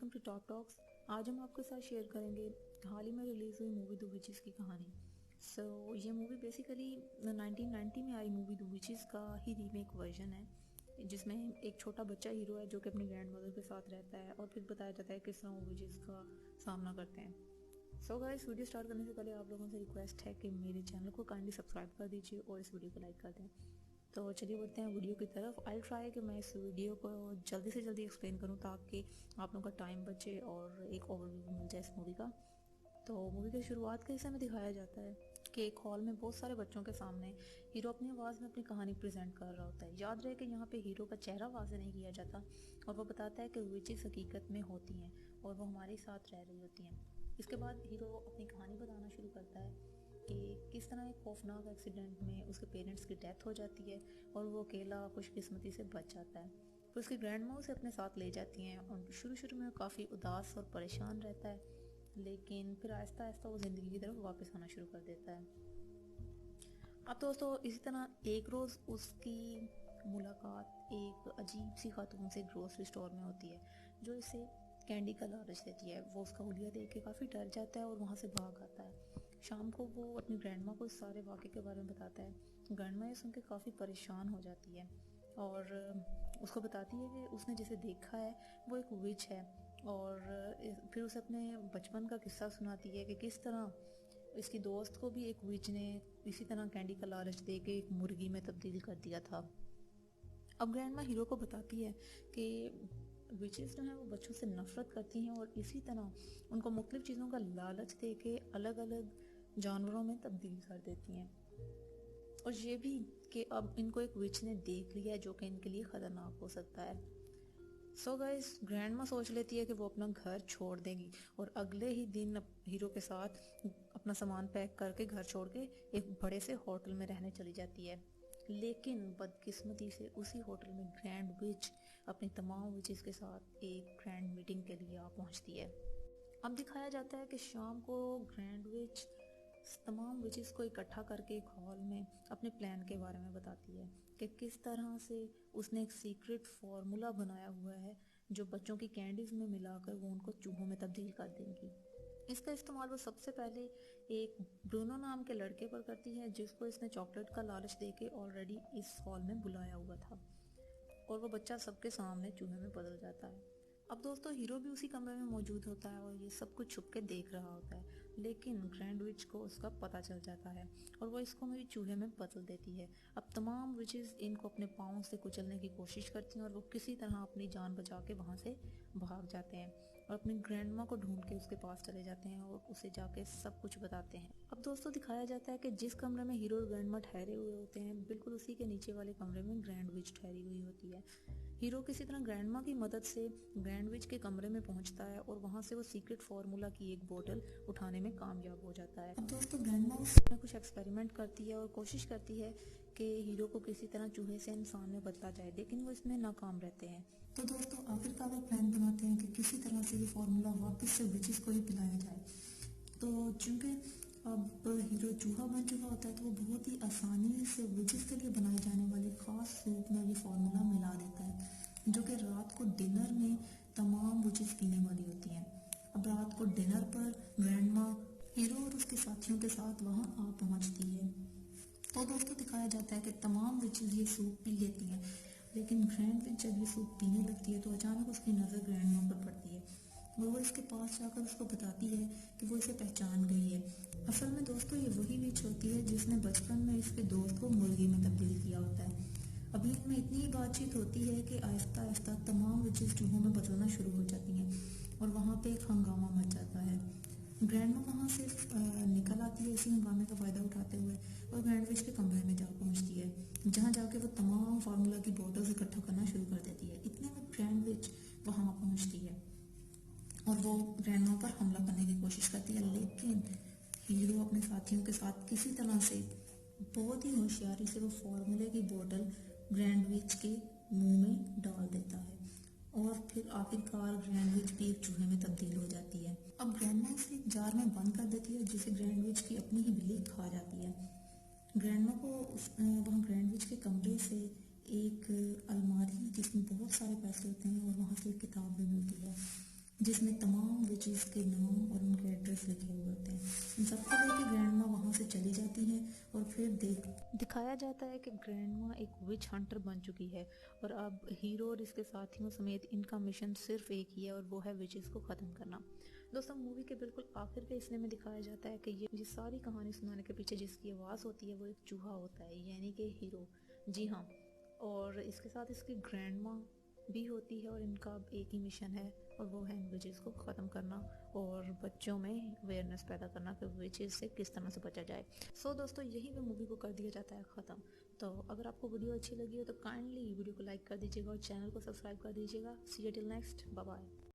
Welcome to top talks. आज हम आपके साथ शेयर करेंगे हाल ही में रिलीज़ हुई मूवी द विचेस की कहानी। ये मूवी बेसिकली 1990 में आई मूवी द विचेस का ही रीमेक वर्जन है, जिसमें एक छोटा बच्चा हीरो है जो कि अपनी ग्रैंड मदर के साथ रहता है और फिर बताया जाता है किस तरह वो विचेस का सामना करते हैं। गाइस, वीडियो स्टार्ट करने से पहले आप लोगों से रिक्वेस्ट है कि मेरे चैनल को काइंडली सब्सक्राइब कर दीजिए और इस वीडियो को लाइक कर दें। तो चलिए बढ़ते हैं वीडियो की तरफ। आई ट्राई कि मैं इस वीडियो को जल्दी से जल्दी एक्सप्लेन करूं ताकि आप लोगों का टाइम बचे और एक ओवरव्यू मिल जाए इस मूवी का। तो मूवी की शुरुआत के हिस्से में दिखाया जाता है कि एक हॉल में बहुत सारे बच्चों के सामने हीरो अपनी आवाज़ में अपनी कहानी प्रेजेंट कर रहा होता है। याद रहे कि यहाँ पे हीरो का चेहरा वाज़ेह नहीं किया जाता और वो बताता है कि विचेस हकीकत में होती हैं और वो हमारे साथ रह रही होती हैं। इसके बाद हीरो अपनी कहानी बताना शुरू करता है कि किस तरह एक खौफनाक एक्सीडेंट में उसके पेरेंट्स की डेथ हो जाती है और वो अकेला खुशकिस्मती से बच जाता है। फिर उसकी ग्रैंड माँ उसे अपने साथ ले जाती हैं और शुरू में वो काफ़ी उदास और परेशान रहता है, लेकिन फिर आहिस्ता आहिस्ता वो ज़िंदगी की तरफ वापस आना शुरू कर देता है। अब दोस्तों, इसी तरह एक रोज़ उसकी मुलाकात एक अजीब सी खातून से ग्रोसरी स्टोर में होती है जो इसे कैंडी का लालच देती है। वो उसका हुलिया देख के काफ़ी डर जाता है और वहाँ से भाग आता है। शाम को वो अपनी ग्रैंड माँ को इस सारे वाक़े के बारे में बताता है। ग्रैंड माँ ये सुन के काफ़ी परेशान हो जाती है और उसको बताती है कि उसने जिसे देखा है वो एक विच है, और फिर उसे अपने बचपन का किस्सा सुनाती है कि किस तरह इसकी दोस्त को भी एक विच ने इसी तरह कैंडी का लालच दे के एक मुर्गी में तब्दील कर दिया था। अब ग्रैंड माँ हीरो को बताती है कि विचेस जो हैं वो बच्चों से नफरत करती हैं और इसी तरह उनको मुख्तलिफ चीज़ों का लालच दे के अलग अलग जानवरों में तब्दील कर देती हैं, और ये भी कि अब इनको एक विच ने देख लिया है जो कि इनके लिए ख़तरनाक हो सकता है। गाइस, ग्रैंड माँ सोच लेती है कि वो अपना घर छोड़ देगी और अगले ही दिन हीरो के साथ अपना सामान पैक करके घर छोड़ के एक बड़े से होटल में रहने चली जाती है। लेकिन बदकिस्मती से उसी होटल में ग्रैंड विच अपनी तमाम विचेस के साथ एक ग्रैंड मीटिंग के लिए आ पहुंचती है। अब दिखाया जाता है कि शाम को ग्रैंड विच तमाम विचेस को इकट्ठा करके एक हॉल में अपने प्लान के बारे में बताती है कि किस तरह से उसने एक सीक्रेट फार्मूला बनाया हुआ है जो बच्चों की कैंडीज में मिलाकर वो उनको चूहों में तब्दील कर देंगी। इसका इस्तेमाल वो सबसे पहले एक ब्रूनो नाम के लड़के पर करती है जिसको इसने चॉकलेट का लालच देके ऑलरेडी इस हॉल में बुलाया हुआ था, और वो बच्चा सबके सामने चूहे में बदल जाता है। अब दोस्तों, हीरो भी उसी कमरे में मौजूद होता है और ये सब कुछ छुप के देख रहा होता है, लेकिन ग्रैंड विच को उसका पता चल जाता है और वो इसको मेरी चूहे में बदल देती है। अब तमाम विचेस इनको अपने पाँव से कुचलने की कोशिश करती हैं और वो किसी तरह अपनी जान बचा के वहाँ से भाग जाते हैं और अपनी ग्रैंड माँ को ढूंढ के उसके पास चले जाते हैं और उसे जाके सब कुछ बताते हैं। अब दोस्तों, दिखाया जाता है कि जिस कमरे में हीरो और ग्रैंड माँ ठहरे हुए होते हैं बिल्कुल उसी के नीचे वाले कमरे में ग्रैंड विच ठहरी हुई होती है। हीरो किसी तरह ग्रैंड माँ की मदद से ग्रैंड विच के कमरे में पहुंचता है और वहां से वो सीक्रेट फार्मूला की एक बोतल उठाने में कामयाब हो जाता है। अब दोस्तों, ग्रैंड माँ उसमें कुछ एक्सपेरिमेंट करती है और कोशिश करती है कि हीरो को किसी तरह चूहे से इंसान में बदला जाए, लेकिन वो इसमें नाकाम रहते हैं। तो दोस्तों, आखिरकार वो प्लान बनाते हैं कि किसी तरह से ये फार्मूला वापस से विचेस को ही पिलाया जाए। तो चूंकि अब हीरो चूहा बन चुका होता है तो वो बहुत ही आसानी से विचेस के लिए बनाए जाने वाले खास सूप में ये फार्मूला मिला देता है, जो कि रात को डिनर में तमाम विचेस पीने वाली होती हैं। अब रात को डिनर पर ग्रैंड माँ हीरो और उसके साथियों के साथ वहाँ आ पहुँचती है। तो दोस्तों, दिखाया जाता है कि तमाम विचेस ये सूप पी लेती हैं, लेकिन ग्रैंड विच जब ये सूप पीने लगती है तो अचानक उसकी नज़र ग्रैंड माँ पर पड़ती है। वो इसके पास जाकर उसको बताती है कि वो इसे पहचान गई है। असल में दोस्तों, ये वही विच होती है जिसने बचपन में इसके दोस्त को मुर्गी में तब्दील किया होता है। अभी इनमें इतनी ही बातचीत होती है कि आहिस्ता आहिस्ता तमाम विचेस चूहों में बदलना शुरू हो जाती हैं और वहाँ पे एक हंगामा मच जाता है। ग्रैंड माँ वहाँ से निकल आती है इसी हंगामे का फ़ायदा उठाते हुए और ग्रैंड विच के कमरे में जा पहुँचती है, जहाँ जाके वो तमाम फार्मूला की बोतल्स इकट्ठा करना शुरू कर देती है। इतने में ग्रैंड विच वहाँ पहुँचती है और वो ग्रैंड माँ पर हमला करने की कोशिश करती है, लेकिन हीरो अपने साथियों के साथ किसी तरह से बहुत ही होशियारी से वो फार्मूले की बोतल ग्रैंड विच के मुंह में डाल देता है और फिर आखिरकार ग्रैंड विच भी एक चूहे में तब्दील हो जाती है। अब ग्रैंड माँ उसे एक जार में बंद कर देती है जिसे ग्रैंड विच की अपनी ही बिल्ली खा जाती है। ग्रैंड माँ को वहाँ ग्रैंड विच के कमरे से एक अलमारी जिसमें बहुत सारे पैसे होते हैं और वहाँ से एक किताब भी मिलती है जिसमें फिर दिखाया जाता है कि ग्रैंडमा एक विच हंटर बन चुकी है और अब हीरो और इसके साथियों समेत इनका मिशन सिर्फ एक ही है और वो है विचेस को ख़त्म करना। दोस्तों मूवी के बिल्कुल आखिर के हिस्से में दिखाया जाता है कि ये सारी कहानी सुनाने के पीछे जिसकी आवाज़ होती है वो एक चूहा होता है, यानी कि हीरो। जी हाँ, और इसके साथ इसकी ग्रैंडमा भी होती है और इनका अब एक ही मिशन है और वो है इन विचेस को ख़त्म करना और बच्चों में अवेयरनेस पैदा करना कि विचेस से किस तरह से बचा जाए। सो दोस्तों यहीं पे मूवी को कर दिया जाता है ख़त्म। तो अगर आपको वीडियो अच्छी लगी हो तो काइंडली वीडियो को लाइक कर दीजिएगा और चैनल को सब्सक्राइब कर दीजिएगा। See you till next, bye bye.